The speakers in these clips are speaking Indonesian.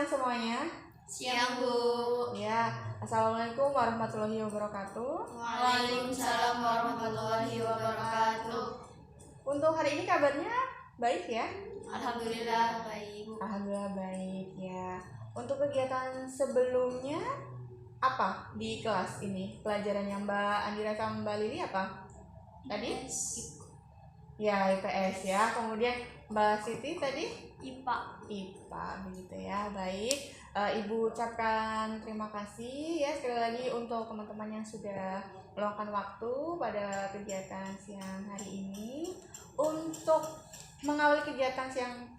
siang semuanya. Siang, Bu. Ya, Assalamualaikum warahmatullahi wabarakatuh. Waalaikumsalam warahmatullahi wabarakatuh. Untuk hari ini kabarnya baik ya? Alhamdulillah baik, Bu. Alhamdulillah baik ya. Untuk kegiatan sebelumnya apa di kelas ini? Pelajarannya Mbak Andira sama Mbak Lili apa? Tadi? Ya, IPS ya. Kemudian Mbak Siti tadi? IPA begitu ya. Baik. Ibu ucapkan terima kasih ya sekali lagi untuk teman-teman yang sudah meluangkan waktu pada kegiatan siang hari ini. Untuk mengawali kegiatan siang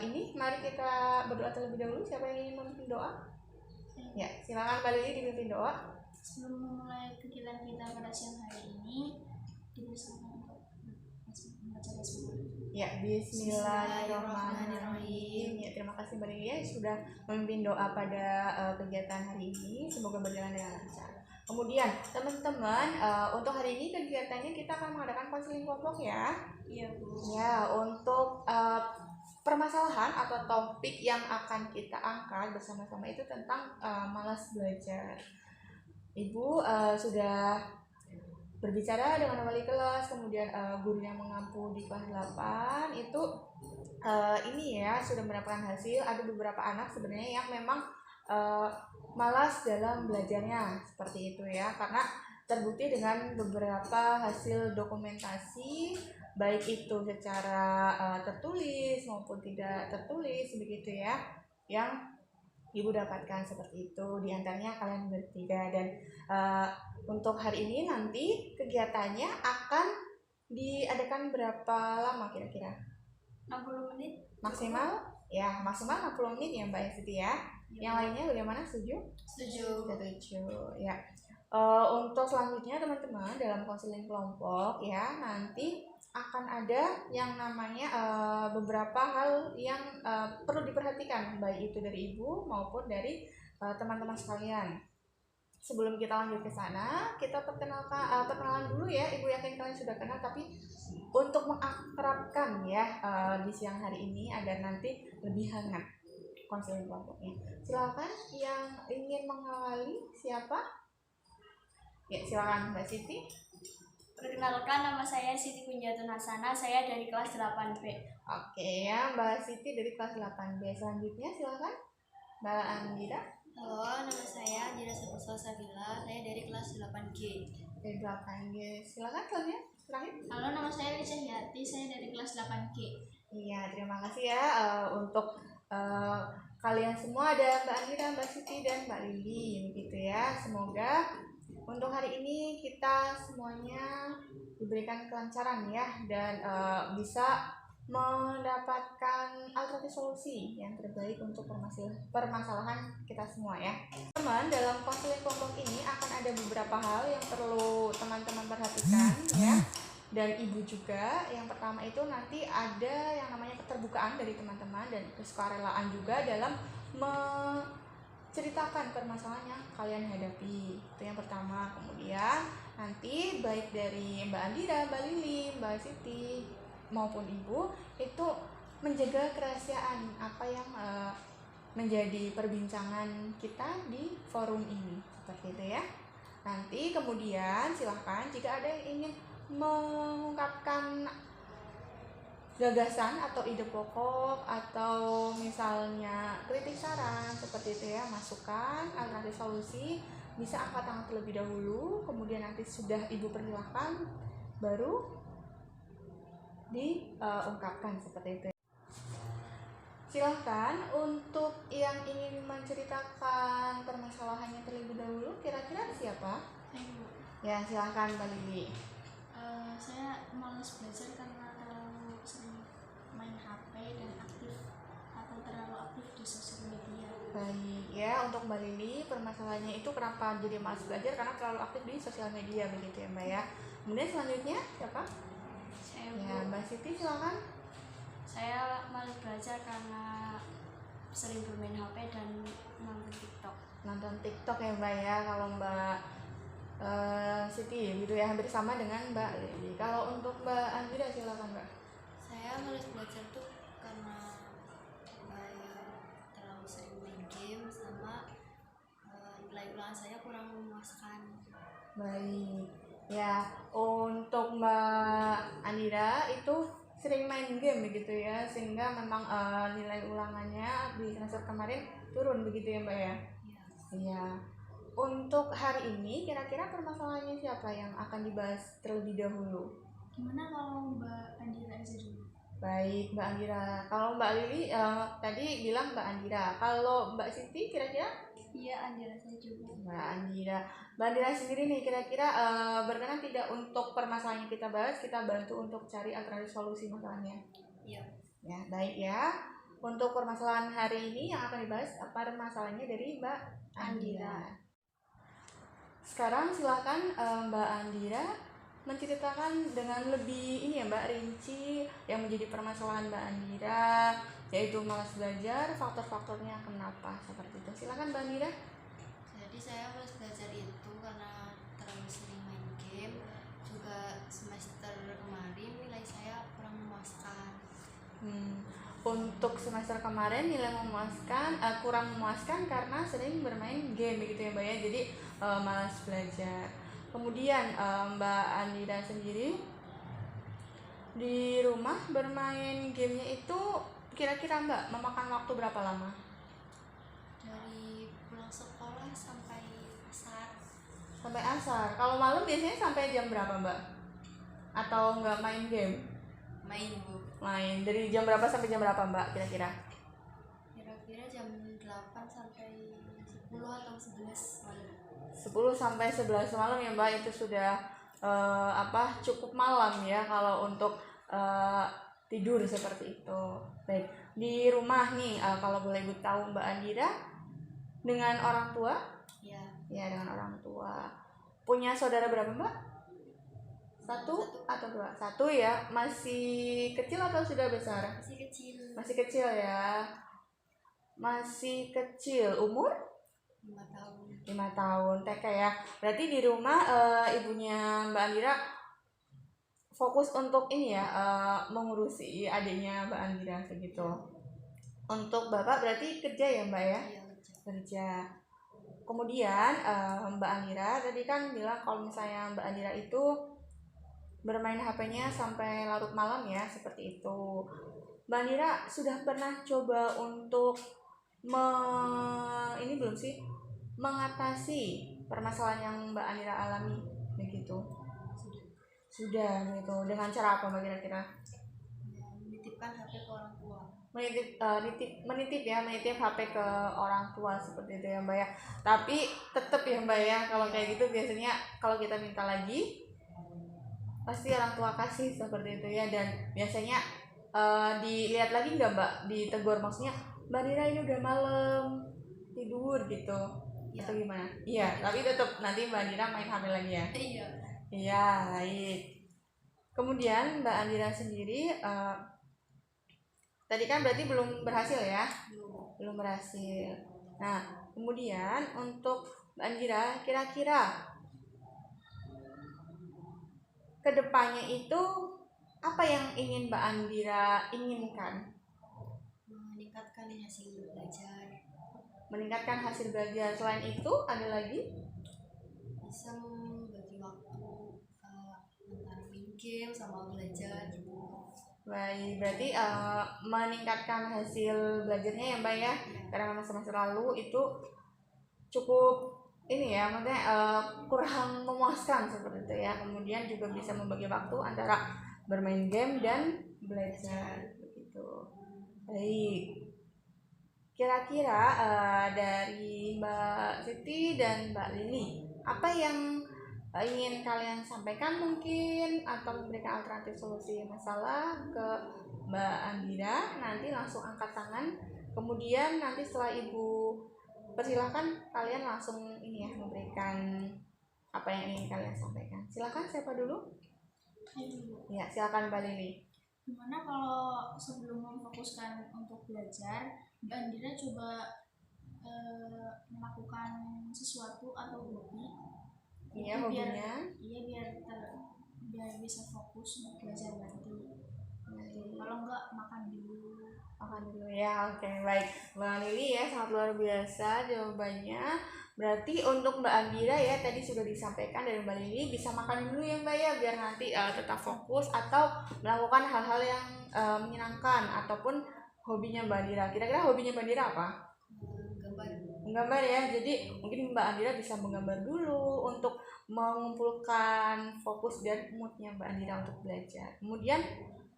ini, mari kita berdoa terlebih dahulu. Siapa yang ingin memimpin doa? Ya, silakan Mbak Lili dipimpin doa. Sebelum memulai kegiatan kita pada siang hari ini, dipersilakan untuk membaca bismillah. Ya, bismillahirrahmanirrahim. Ya, terima kasih Mbak Lili ya sudah memimpin doa pada kegiatan hari ini. Semoga berjalan dengan lancar. Kemudian teman-teman, untuk hari ini kegiatannya kita akan mengadakan konseling kelompok ya. Iya, Bu. Ya, untuk permasalahan atau topik yang akan kita angkat bersama-sama itu tentang malas belajar. Ibu sudah berbicara dengan wali kelas, kemudian guru yang mengampu di kelas 8 itu ini ya sudah mendapatkan hasil. Ada beberapa anak sebenarnya yang memang malas dalam belajarnya seperti itu ya, karena terbukti dengan beberapa hasil dokumentasi baik itu secara tertulis maupun tidak tertulis begitu ya, yang ibu dapatkan seperti itu. Di antaranya kalian bertiga. Dan untuk hari ini nanti kegiatannya akan diadakan berapa lama kira-kira? 60 menit Maksimal? Ya, maksimal 60 menit ya Mbak Siti ya. Yang lainnya bagaimana? Setuju? Setuju. Ya. Untuk selanjutnya teman-teman dalam konseling kelompok ya nanti akan ada yang namanya beberapa hal yang perlu diperhatikan baik itu dari ibu maupun dari teman-teman sekalian. Sebelum kita lanjut ke sana, kita perkenalan dulu ya. Ibu yakin kalian sudah kenal, tapi untuk mengakrabkan ya di siang hari ini agar nanti lebih hangat konseling kelompoknya. Silakan yang ingin mengawali siapa? Ya, silakan Mbak Siti. Perkenalkan, nama saya Siti Kunjatun Hasanah, saya dari kelas 8B. Oke ya, Mbak Siti dari kelas 8B. Selanjutnya silakan Mbak Andira. Halo, nama saya Andira Sabila, saya dari kelas 8G. Dari 8G. Silakan selanjutnya. Terakhir. Halo, nama saya Lisa Yati, saya dari kelas 8G. Iya, terima kasih ya untuk kalian semua, ada Mbak Andira, Mbak Siti, dan Mbak Lili begitu ya. Semoga untuk hari ini kita semuanya diberikan kelancaran ya dan bisa mendapatkan alternatif solusi yang terbaik untuk permasalahan kita semua ya. Teman, dalam konseling kelompok ini akan ada beberapa hal yang perlu teman-teman perhatikan ya, dan ibu juga. Yang pertama itu nanti ada yang namanya keterbukaan dari teman-teman dan kesukarelaan juga dalam menceritakan permasalahan yang kalian hadapi. Itu yang pertama. Kemudian nanti baik dari Mbak Andira, Mbak Lili, Mbak Siti maupun ibu itu menjaga kerahasiaan apa yang menjadi perbincangan kita di forum ini seperti itu ya. Nanti kemudian silahkan jika ada yang ingin mengungkapkan gagasan atau ide pokok atau misalnya kritik saran seperti itu ya, masukan alternatif solusi, bisa angkat tangan terlebih dahulu, kemudian nanti sudah ibu persilahkan baru diungkapkan seperti itu. Silahkan untuk yang ingin menceritakan permasalahannya terlebih dahulu, kira-kira siapa? Ya, silahkan Mbak Lili. Saya malas belajar karena terlalu sering main HP dan terlalu aktif di sosial media. Baik ya, untuk Mbak Lili permasalahannya itu kenapa jadi malas belajar karena terlalu aktif di sosial media begitu ya Mbak ya. Kemudian selanjutnya siapa? Saya, ya, Mbak Siti silakan. Saya malas belajar karena sering bermain HP dan nonton TikTok. Nonton TikTok ya Mbak ya. Kalau Mbak Siti gitu ya, hampir sama dengan Mbak Lili. Kalau untuk Mbak Andira silakan Mbak. Saya malas belajar tuh karena terlalu sering main game. permasalahan saya kurang memuaskan. Baik. Ya, untuk Mbak Andira itu sering main game begitu ya, sehingga memang nilai ulangannya di semester kemarin turun begitu ya Mbak ya? Ya. Iya. Untuk hari ini kira-kira permasalahannya siapa yang akan dibahas terlebih dahulu? Gimana kalau Mbak Andira aja dulu? Baik, Mbak Andira. Kalau Mbak Lili tadi bilang Mbak Andira. Kalau Mbak Siti kira-kira? Iya, Andira saya juga. Mbak Andira. Mbak Andira sendiri nih kira-kira berkenan tidak untuk permasalahan yang kita bahas, kita bantu untuk cari alternatif solusi masalahnya? Iya. Ya, baik ya. Untuk permasalahan hari ini yang akan dibahas permasalahannya dari Mbak Andira. Sekarang silakan Mbak Andira menceritakan dengan lebih ini ya Mbak, rinci yang menjadi permasalahan Mbak Andira, yaitu malas belajar, faktor-faktornya kenapa seperti itu. Silakan Mbak Andira. Jadi saya malas belajar itu karena terlalu sering main game, juga semester kemarin nilai saya kurang memuaskan. Untuk semester kemarin nilai memuaskan, kurang memuaskan karena sering bermain game begitu ya Mbak ya, jadi malas belajar. Kemudian Mbak Andira sendiri di rumah bermain gamenya itu kira-kira Mbak memakan waktu berapa lama? Dari pulang sekolah sampai asar. Sampai asar. Kalau malam biasanya sampai jam berapa Mbak? Atau nggak main game? Main, Bu. Main. Dari jam berapa sampai jam berapa Mbak kira-kira? Kira-kira jam 8 sampai 10 atau 11 malam. 10 sampai 11 malam ya Mbak, itu sudah cukup malam ya kalau untuk tidur seperti itu. Baik, di rumah nih kalau boleh Ibu tahu Mbak Andira dengan orang tua? Ya. Ya, dengan orang tua. Punya saudara berapa Mbak? Satu atau dua? Satu ya. Masih kecil atau sudah besar? Masih kecil. Masih kecil ya. Masih kecil. Umur? 5 tahun. 5 tahun TK ya. Berarti di rumah ibunya Mbak Andira fokus untuk ini ya, mengurusi adiknya Mbak Andira begitu. Untuk Bapak berarti kerja ya Mbak ya? Iya, Kerja. Kemudian Mbak Andira tadi kan bilang kalau misalnya Mbak Andira itu bermain HP-nya sampai larut malam ya, seperti itu. Mbak Andira sudah pernah coba untuk ini belum sih mengatasi permasalahan yang Mbak Andira alami begitu? Sudah gitu. Dengan cara apa Mbak kira-kira? menitipkan HP ke orang tua. Menitip HP ke orang tua seperti itu ya Mbak ya. Tapi tetap ya Mbak ya, kalau kayak gitu biasanya kalau kita minta lagi pasti orang tua kasih seperti itu ya. Dan biasanya dilihat lagi nggak Mbak, ditegur, maksudnya Mbak Dira ini udah malam tidur gitu ya. Atau gimana? Iya, tapi tetap nanti Mbak Dira main HP lagi ya. Iya, baik. Kemudian Mbak Andira sendiri tadi kan berarti belum berhasil ya? Belum berhasil. Nah, kemudian untuk Mbak Andira, kira-kira kedepannya itu apa yang ingin Mbak Andira inginkan? Meningkatkan hasil belajar. Meningkatkan hasil belajar. Selain itu ada lagi? Bisa membagi waktu antara main game sama belajar gitu. Baik, berarti meningkatkan hasil belajarnya ya Mbak ya. Karena memang semester lalu itu cukup ini ya, maksudnya kurang memuaskan seperti itu ya. Kemudian juga bisa membagi waktu antara bermain game dan belajar begitu. Baik. Kira-kira dari Mbak Siti dan Mbak Lili, apa yang ingin kalian sampaikan mungkin atau memberikan alternatif solusi masalah ke Mbak Andira? Nanti langsung angkat tangan. Kemudian nanti setelah Ibu persilahkan, kalian langsung ini ya, memberikan apa yang ingin kalian sampaikan. Silakan, siapa dulu? Ya, silakan Mbak Lili. Gimana kalau sebelum memfokuskan untuk belajar, Mbak Andira coba melakukan sesuatu atau hobi? Iya, hobinya. Biar bisa fokus untuk belajar nanti. Kalau enggak, makan dulu. Makan dulu ya, oke baik. Mbak Lili ya sangat luar biasa jawabannya. Berarti untuk Mbak Andira ya tadi sudah disampaikan dari Mbak Lili bisa makan dulu ya Mbak ya biar nanti tetap fokus atau melakukan hal-hal yang menyenangkan ataupun hobinya Mbak Andira. Kira-kira hobinya Mbak Andira apa? Gambar. Menggambar ya. Jadi mungkin Mbak Andira bisa menggambar dulu untuk mengumpulkan fokus dan moodnya Mbak Andira untuk belajar. Kemudian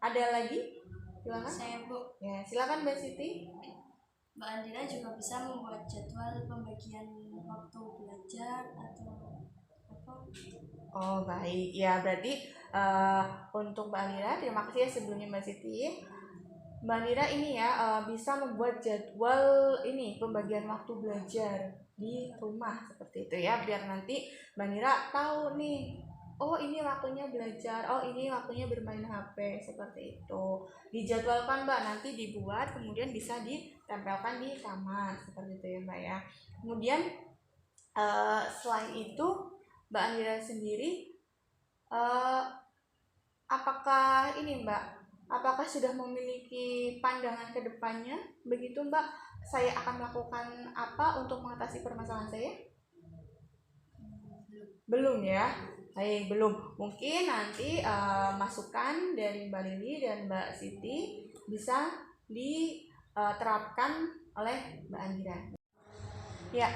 ada lagi? Silakan. Saya Bu, Ya, silakan Mbak Siti. Mbak Andira juga bisa membuat jadwal pembagian waktu belajar atau apa? Oh, baik. Ya, berarti untuk Mbak Andira, terima kasih ya sebelumnya Mbak Siti. Mbak Andira ini ya bisa membuat jadwal ini pembagian waktu belajar di rumah seperti itu ya, biar nanti Mbak Andira tahu nih. Oh, ini waktunya belajar. Oh, ini waktunya bermain HP seperti itu. Dijadwalkan Mbak, nanti dibuat kemudian bisa ditempelkan di kamar seperti itu ya Mbak ya. Kemudian selain itu Mbak Andira sendiri apakah ini Mbak, apakah sudah memiliki pandangan ke depannya? Begitu Mbak, saya akan melakukan apa untuk mengatasi permasalahan saya? Belum ya? Baik, belum. Mungkin nanti masukan dari Mbak Lili dan Mbak Siti bisa diterapkan oleh Mbak Andira. Ya,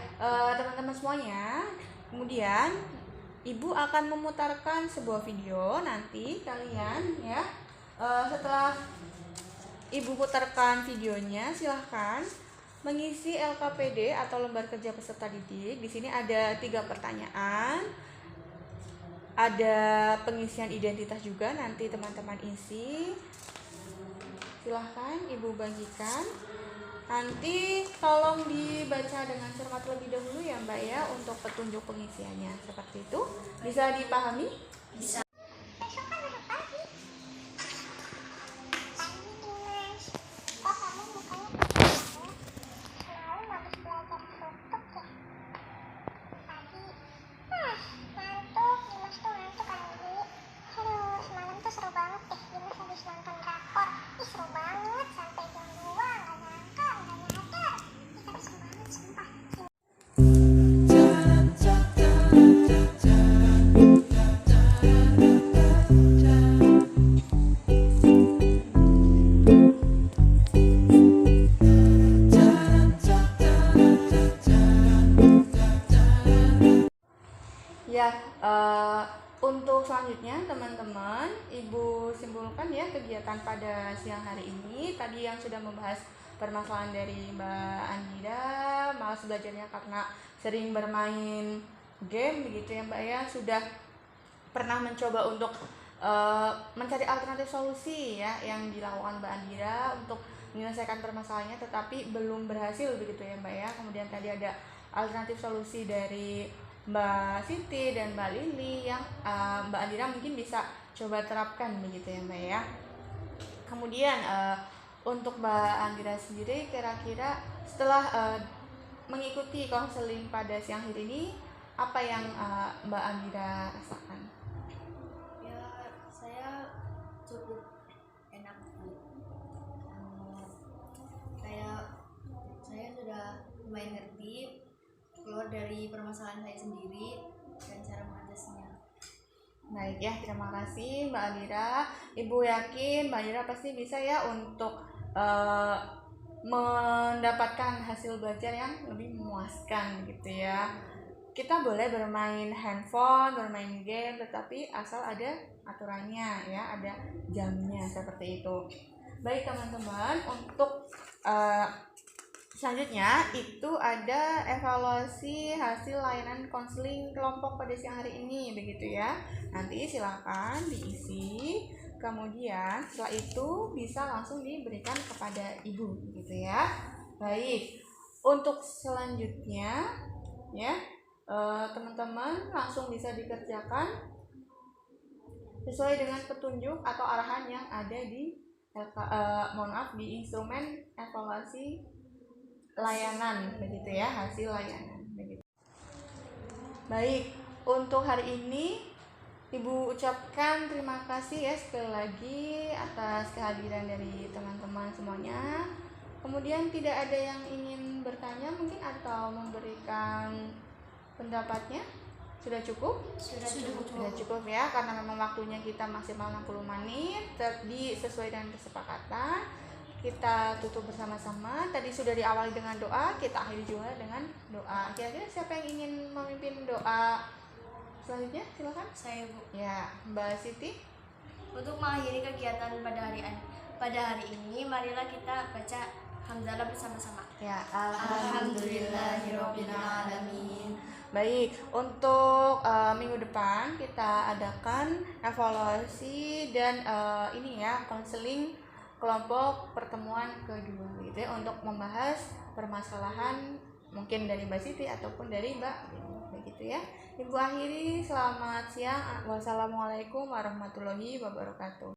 teman-teman semuanya, kemudian Ibu akan memutarkan sebuah video nanti kalian ya. Setelah Ibu putarkan videonya, silahkan mengisi LKPD atau lembar kerja peserta didik. Di sini ada 3 pertanyaan. Ada pengisian identitas juga nanti teman-teman isi. Silahkan Ibu bagikan. Nanti tolong dibaca dengan cermat lebih dahulu ya Mbak ya untuk petunjuk pengisiannya. Seperti itu. Bisa dipahami? Bisa. Ya, untuk selanjutnya teman-teman, Ibu simpulkan ya kegiatan pada siang hari ini. Tadi yang sudah membahas permasalahan dari Mbak Andira, malas belajarnya karena sering bermain game begitu ya Mbak ya. Sudah pernah mencoba untuk mencari alternatif solusi ya yang dilakukan Mbak Andira untuk menyelesaikan permasalahannya, tetapi belum berhasil begitu ya Mbak ya. Kemudian tadi ada alternatif solusi dari Mbak Siti dan Mbak Lili yang Mbak Andira mungkin bisa coba terapkan begitu ya Mbak ya. Kemudian untuk Mbak Andira sendiri kira-kira setelah mengikuti konseling pada siang hari ini apa yang Mbak Andira rasakan? Ya, saya cukup enak Bu. Kayak saya sudah lumayan ngerti keluar dari permasalahan saya sendiri dan cara mengatasinya. Baik ya, terima kasih Mbak Andira. Ibu yakin Mbak Andira pasti bisa ya untuk mendapatkan hasil belajar yang lebih memuaskan gitu ya. Kita boleh bermain handphone, bermain game, tetapi asal ada aturannya ya, ada jamnya seperti itu. Baik teman-teman, untuk selanjutnya itu ada evaluasi hasil layanan konseling kelompok pada siang hari ini begitu ya. Nanti silakan diisi. Kemudian setelah itu bisa langsung diberikan kepada ibu gitu ya. Baik. Untuk selanjutnya ya teman-teman langsung bisa dikerjakan sesuai dengan petunjuk atau arahan yang ada di di instrumen evaluasi layanan begitu ya, hasil layanan begitu. Baik, untuk hari ini Ibu ucapkan terima kasih ya sekali lagi atas kehadiran dari teman-teman semuanya. Kemudian tidak ada yang ingin bertanya mungkin atau memberikan pendapatnya? Sudah cukup? Sudah cukup ya, karena memang waktunya kita maksimal 60 menit tadi sesuai dengan kesepakatan. Kita tutup bersama-sama. Tadi sudah diawali dengan doa, kita akhiri juga dengan doa. Kira-kira siapa yang ingin memimpin doa selanjutnya? Silakan. Saya, Bu. Ya, Mbak Siti. Untuk mengakhiri kegiatan pada hari ini, marilah kita baca hamdalah bersama-sama. Ya, Alhamdulillahirobbilalamin. Baik, untuk minggu depan kita adakan evaluasi dan ini ya, konseling kelompok pertemuan kedua gitu ya, untuk membahas permasalahan mungkin dari Mbak Siti ataupun dari Mbak begitu ya. Ibu akhiri, selamat siang. Wassalamualaikum warahmatullahi wabarakatuh.